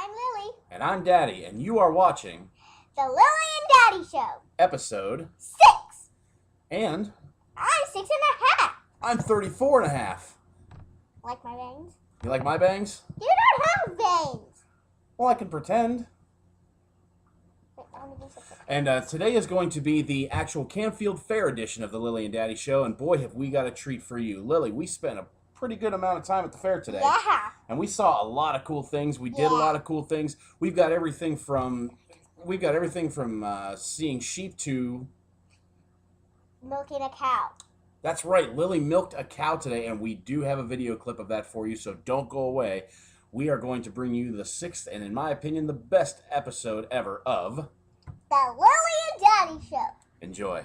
I'm Lily. And I'm Daddy, and you are watching The Lily and Daddy Show. episode 6. And I'm 6.5. I'm 34 and a half. Like my bangs? You like my bangs? You don't have bangs. Well, I can pretend. Wait, I want to do something. And today is going to be the actual Canfield Fair edition of the Lily and Daddy Show, and boy, have we got a treat for you. Lily, we spent a pretty good amount of time at the fair today. Yeah. And we saw a lot of cool things. We did a lot of cool things. We've got everything from seeing sheep to Milking a cow. That's right. Lily milked a cow today, and we do have a video clip of that for you, so don't go away. We are going to bring you the 6th, and in my opinion, the best episode ever of The Lily and Daddy Show. Enjoy.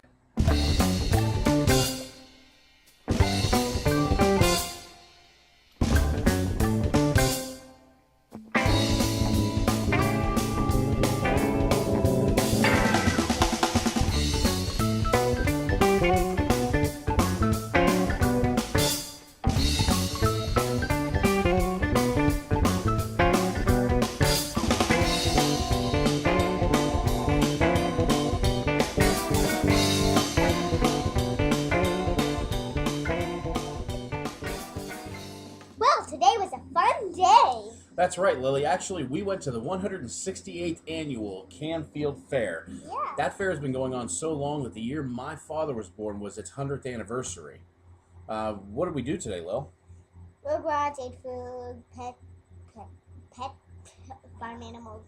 Well, today was a fun day. That's right, Lily. Actually, we went to the 168th annual Canfield Fair. Yeah. That fair has been going on so long that the year my father was born was its 100th anniversary. What did we do today, Lil? Robots, ate food, pet farm animals.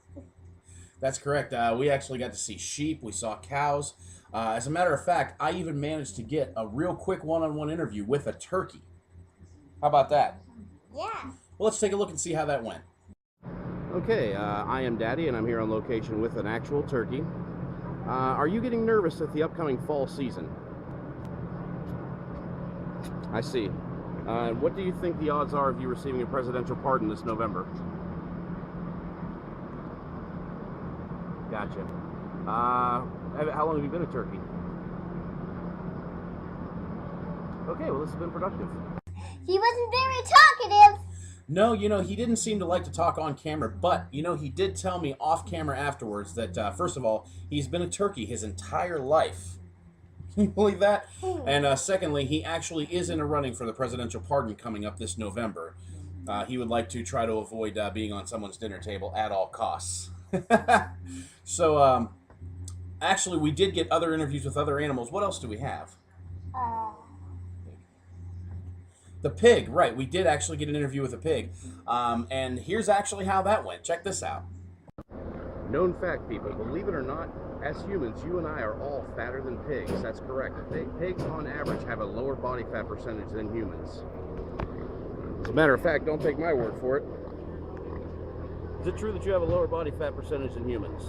That's correct. We actually got to see sheep. We saw cows. As a matter of fact, I even managed to get a real quick one-on-one interview with a turkey. How about that? Yeah. Well, let's take a look and see how that went. Okay, I am Daddy, and I'm here on location with an actual turkey. Are you getting nervous at the upcoming fall season? I see. What do you think the odds are of you receiving a presidential pardon this November? Gotcha. How long have you been a turkey? Okay, well, this has been productive. He wasn't very talkative. No, he didn't seem to like to talk on camera, but, he did tell me off camera afterwards that, first of all, he's been a turkey his entire life. Can you believe that? And secondly, he actually is in a running for the presidential pardon coming up this November. He would like to try to avoid being on someone's dinner table at all costs. So, actually, we did get other interviews with other animals. What else do we have? The pig, right. We did actually get an interview with a pig. And here's actually how that went. Check this out. Known fact, people, believe it or not, as humans, you and I are all fatter than pigs. That's correct. Pigs, on average, have a lower body fat percentage than humans. As a matter of fact, don't take my word for it. Is it true that you have a lower body fat percentage than humans?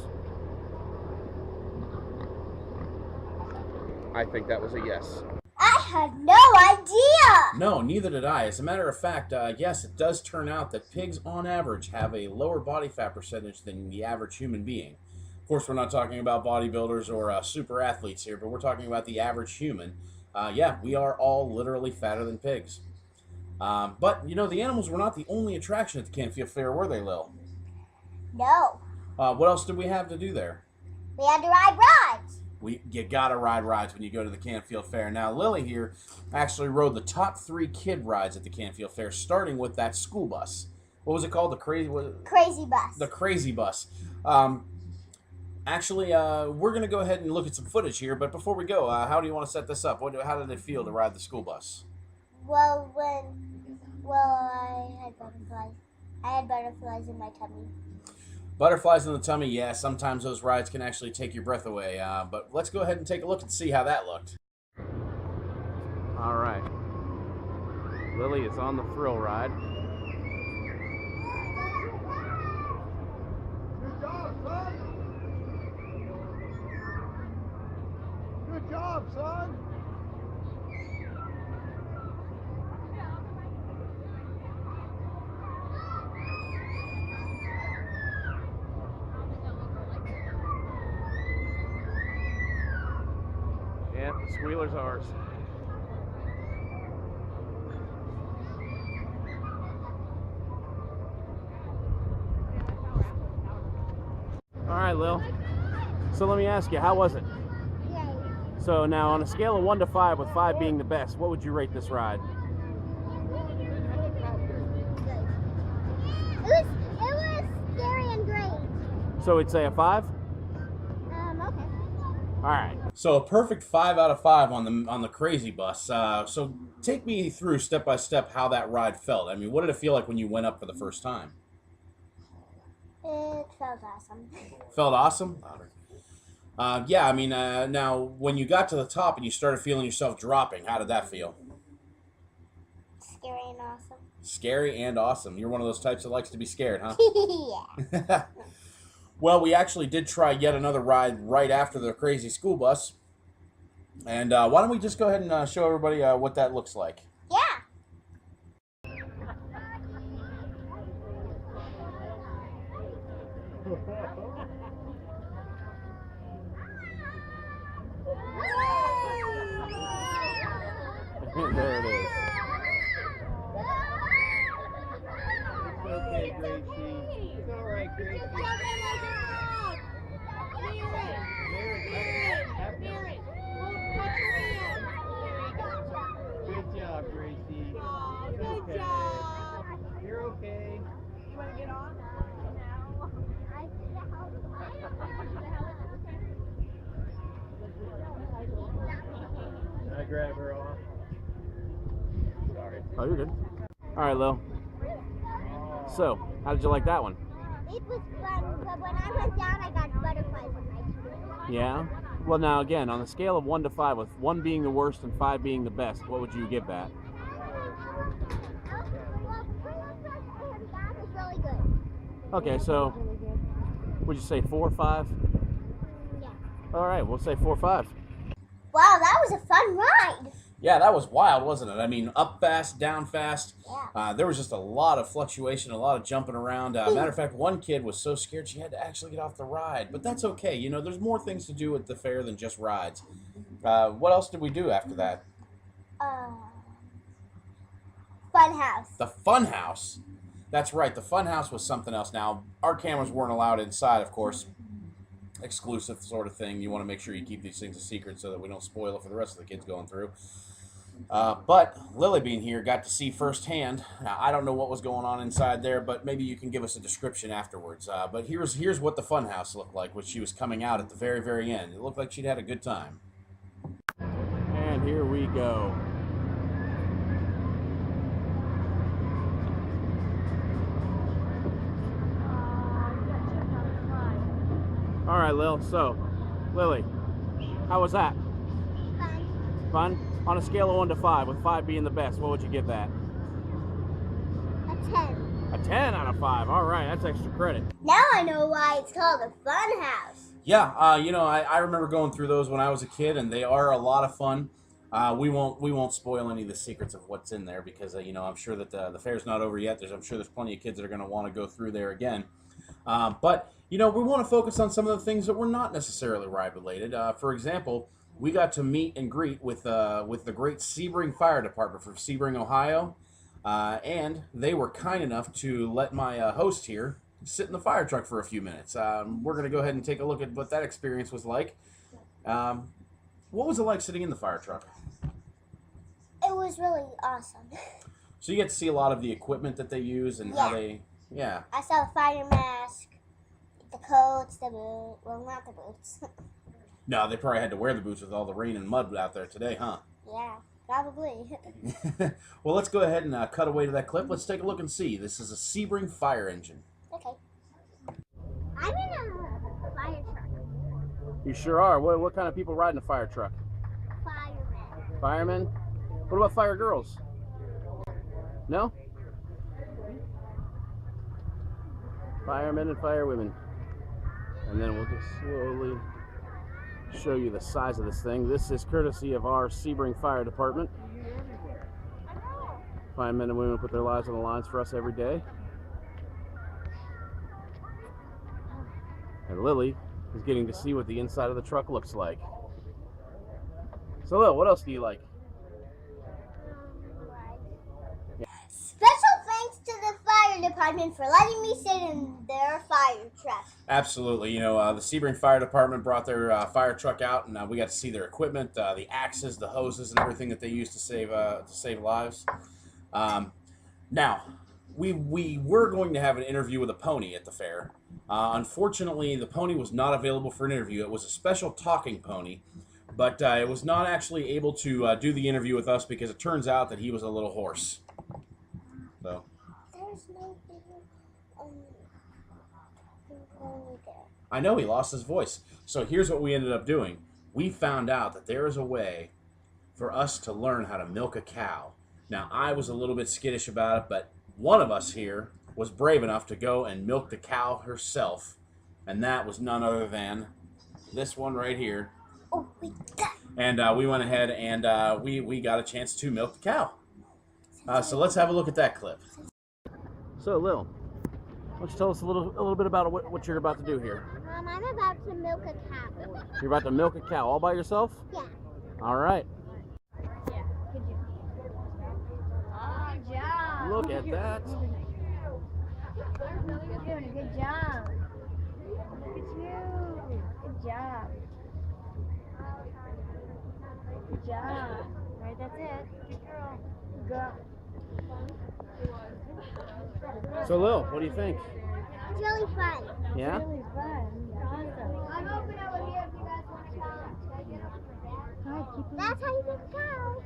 I think that was a yes. I had no idea. No, neither did I. As a matter of fact, yes, it does turn out that pigs, on average, have a lower body fat percentage than the average human being. Of course, we're not talking about bodybuilders or super athletes here, but we're talking about the average human. Yeah, we are all literally fatter than pigs. But, the animals were not the only attraction at the Canfield Fair, were they, Lil? No. What else did we have to do there? We had to ride rides. You gotta ride rides when you go to the Canfield Fair. Now, Lily here actually rode the top 3 kid rides at the Canfield Fair, starting with that school bus. What was it called? Crazy Bus. The Crazy Bus. Actually, we're going to go ahead and look at some footage here, but before we go, how do you want to set this up? How did it feel to ride the school bus? Well, I had butterflies. I had butterflies in my tummy. Butterflies in the tummy, yeah. Sometimes those rides can actually take your breath away. But let's go ahead and take a look and see how that looked. All right. Lily is on the thrill ride. Good job, son. Good job, son. Yeah, the squealer's ours. All right, Lil. So let me ask you, how was it? Great. So now, on a scale of 1 to 5, with 5 being the best, what would you rate this ride? It was scary and great. So we'd say a 5? Okay. All right. So a perfect 5 out of 5 on the crazy bus. So take me through step by step how that ride felt. I mean, what did it feel like when you went up for the first time? It felt awesome. Felt awesome? Yeah, I mean, now, when you got to the top and you started feeling yourself dropping, how did that feel? Scary and awesome. Scary and awesome. You're one of those types that likes to be scared, huh? Yeah. Well, we actually did try yet another ride right after the crazy school bus. And why don't we just go ahead and show everybody what that looks like? Yeah. There it is. It's okay, Gracie. It's all right, Gracie. Good job, Gracie. Good job. You're okay. You want to get on? No. Can I grab her off? Sorry. Oh, you're good. All right, Lil. So, how did you like that one? It was fun, but when I went down, I got butterflies in my cheeks. Yeah? Well, now, again, on a scale of 1 to 5, with 1 being the worst and 5 being the best, what would you give that? And that was really good. Okay, so, would you say 4 or 5? Yeah. All right, we'll say 4 or 5. Wow, that was a fun ride. Yeah, that was wild, wasn't it? I mean, up fast, down fast. Yeah. There was just a lot of fluctuation, a lot of jumping around. Matter of fact, one kid was so scared she had to actually get off the ride. But that's okay. You know, there's more things to do at the fair than just rides. What else did we do after that? Fun house. The fun house. That's right. The fun house was something else. Now, our cameras weren't allowed inside, of course. Exclusive sort of thing. You want to make sure you keep these things a secret so that we don't spoil it for the rest of the kids going through. But Lily being here got to see firsthand. Now, I don't know what was going on inside there, but maybe you can give us a description afterwards. But here's what the fun house looked like when she was coming out at the very, very end. It looked like she'd had a good time. And here we go. All right, Lil. So, Lily, how was that? Fun. Fun? On a scale of 1 to 5, with 5 being the best, what would you give that? A 10. A 10 out of 5. All right, that's extra credit. Now I know why it's called a fun house. Yeah, you know, I remember going through those when I was a kid, and they are a lot of fun. We won't spoil any of the secrets of what's in there because you know, I'm sure that the fair's not over yet. I'm sure there's plenty of kids that are going to want to go through there again. But you know, we want to focus on some of the things that were not necessarily ride related. For example, we got to meet and greet with the great Sebring Fire Department from Sebring, Ohio, and they were kind enough to let my host here sit in the fire truck for a few minutes. We're going to go ahead and take a look at what that experience was like. What was it like sitting in the fire truck? It was really awesome. So you get to see a lot of the equipment that they use and how they, yeah. I saw the fire mask, the coats, the boots. Well, not the boots. No, they probably had to wear the boots with all the rain and mud out there today, huh? Yeah, probably. Well, let's go ahead and cut away to that clip. Let's take a look and see. This is a Sebring fire engine. Okay. I'm in a fire truck. You sure are. What kind of people ride in a fire truck? Fireman. Firemen? What about fire girls? No? Firemen and firewomen. And then we'll just slowly show you the size of this thing. This is courtesy of our Sebring Fire Department. Fine men and women put their lives on the lines for us every day. And Lily is getting to see what the inside of the truck looks like. So Lil, what else do you like? Special thanks to the fire department for letting me sit in their fire fire truck. Absolutely. You know, the Sebring Fire Department brought their fire truck out, and we got to see their equipment, the axes, the hoses, and everything that they use to save lives. Now, we were going to have an interview with a pony at the fair. Unfortunately, the pony was not available for an interview. It was a special talking pony, but it was not actually able to do the interview with us because it turns out that he was a little hoarse. So. There's no pony there. I know he lost his voice. So here's what we ended up doing. We found out that there is a way for us to learn how to milk a cow. Now, I was a little bit skittish about it, but one of us here was brave enough to go and milk the cow herself. And that was none other than this one right here. Oh, we got. And we went ahead and we got a chance to milk the cow. So let's have a look at that clip. So, Lil, why don't you tell us a little bit about what you're about to do here? I'm about to milk a cow. You're about to milk a cow all by yourself? Yeah. All right. Yeah, good job. Look at that. You're doing a good job. Look at you. Good job. Good job. Alright, that's it. Good girl. Good girl. So, Lil, what do you think? It's really fun. Yeah? Really fun. Awesome. I'm hoping I will hear if you guys want to come. That's how you milk a cow.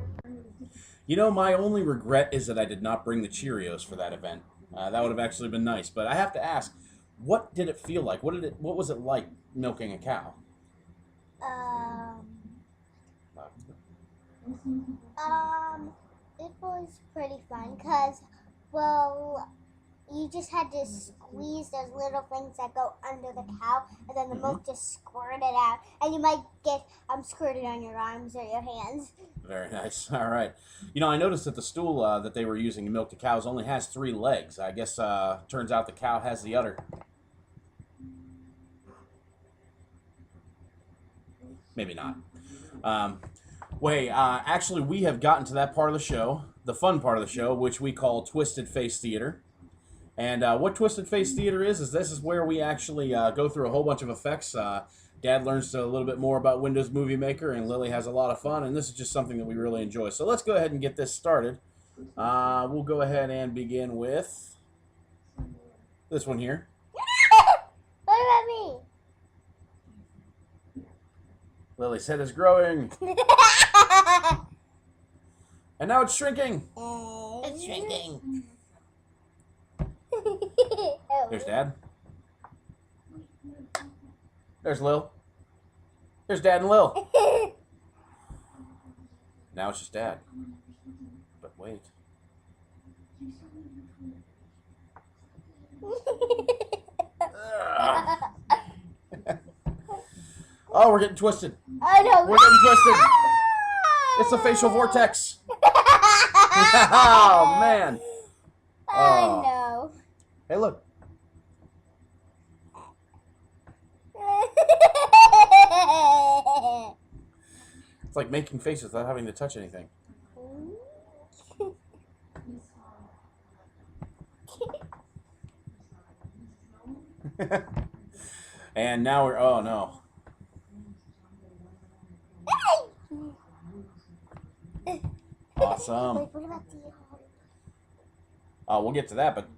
You know, my only regret is that I did not bring the Cheerios for that event. That would have actually been nice. But I have to ask, what did it feel like? What was it like milking a cow? It was pretty fun because, well, you just had to squeeze those little things that go under the cow, and then the milk just squirted out, and you might get squirted on your arms or your hands. Very nice. All right. You know, I noticed that the stool that they were using to milk the cows only has 3 legs. I guess turns out the cow has the udder. Maybe not. Actually, we have gotten to that part of the show, the fun part of the show, which we call Twisted Face Theater. And what Twisted Face Theater is this is where we actually go through a whole bunch of effects. Dad learns a little bit more about Windows Movie Maker, and Lily has a lot of fun, and this is just something that we really enjoy. So let's go ahead and get this started. We'll go ahead and begin with this one here. What about me? Lily's head is growing. And now it's shrinking. It's shrinking. There's Dad. There's Lil. There's Dad and Lil. Now it's just Dad. But wait. Oh, we're getting twisted. I know. We're getting twisted. It's a facial vortex. Oh, man. I know. Hey, look. It's like making faces without having to touch anything. And now we're, oh no. Awesome. Wait, what about the We'll get to that, but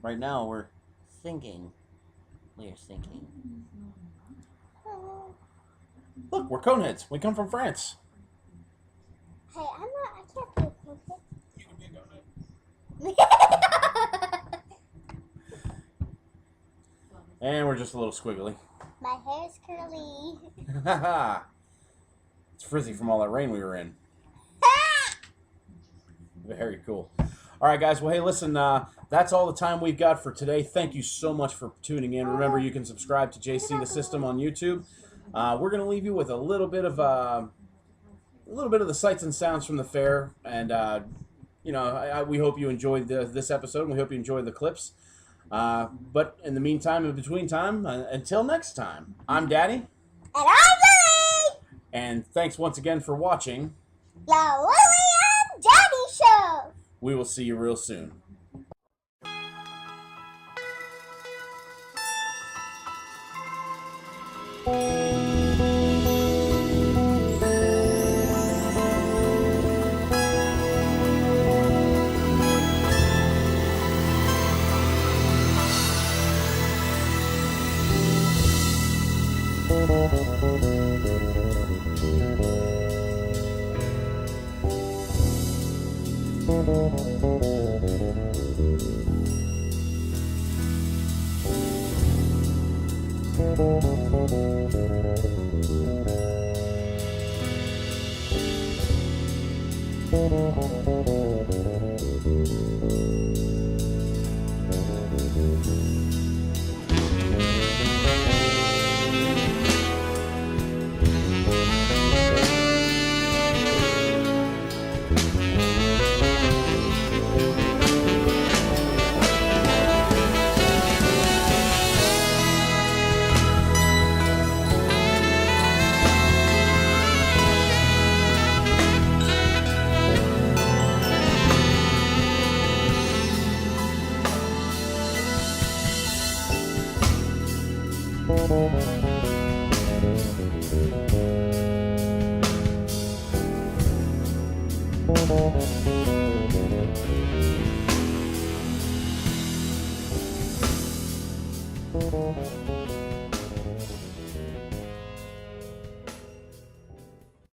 right now we're thinking. We're thinking. Look, we're coneheads. We come from France. Hey, I can't be a conehead. You can be a conehead. And we're just a little squiggly. My hair's curly. It's frizzy from all that rain we were in. Very cool. All right, guys. Well, hey, listen, that's all the time we've got for today. Thank you so much for tuning in. Remember, you can subscribe to JC the System on YouTube. We're going to leave you with a little bit of the sights and sounds from the fair, and we hope you enjoyed this episode, and we hope you enjoyed the clips. But in the meantime, in between time, until next time, I'm Daddy. And I'm Lily! And thanks once again for watching The Lily and Daddy Show! We will see you real soon. Thank you.